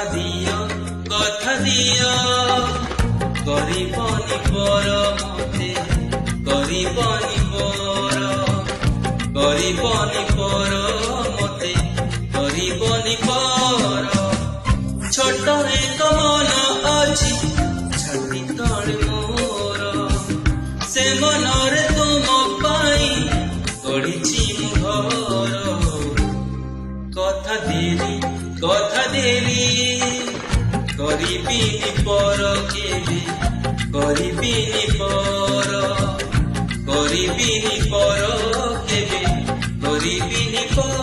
কথা দিও গরিবনি পর মতে গরিবনি পর মতে গরিবনি পর ছোট এক মন ଅଛି ଛାତି ତଳେ ମୋର ସେ ମନରେ ତୁମ ପାଇଁ ଗଢ଼ିଛି ମୁଁ ଘର কথা দেলি କରିବିନି ପର କେବେ କରିବିନି ପର କେବେ କରିବିନି ପର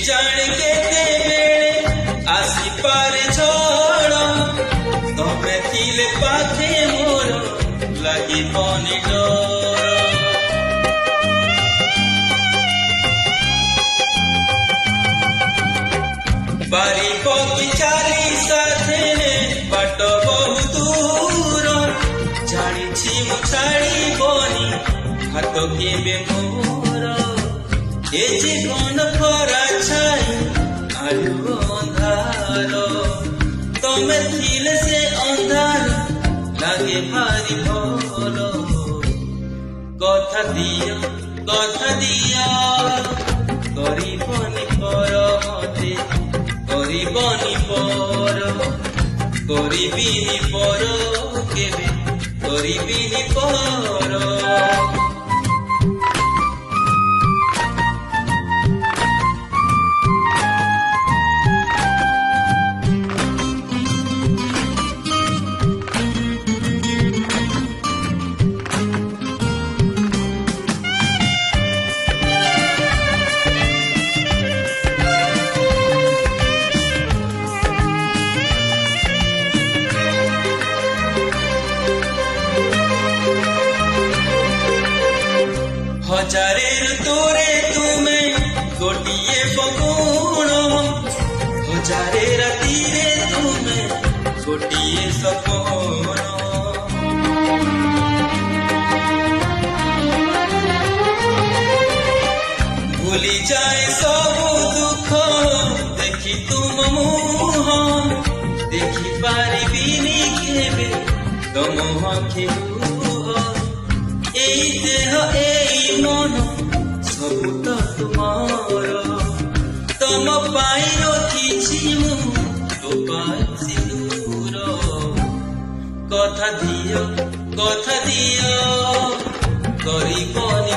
जाने केते बेले आसी पारे छोड़ तमे थिले पाखे मोर लगी बनी डर बारी पकी चाली साथे बाट बहु दूर जानिछि मु छाड़ी बनी हाथ केबे मोर ए जीवन खरा छाई आलु अंधार तमे थिले से अंधार लागे भारी भल কথা দিও গরিবনি পর মতে গরিবনি পর কেবে গরিবিনি পর हजारे तोरे तुमे गोटिए बगुण हजारे रातिरे तुमे गोटिए सपन भूली जाए सब दुख देखी तुम मुह देखी पारिबिनी केबे तुम आँखि এই দেহ এই মন ସବୁ ତ ତୁମର ତମ ପାଇଁ ରଖିଛି ମୁଁ ତୋ ପାଇଁ ସିନ୍ଦୁର କଥା ଦିଅ ଗରିବନି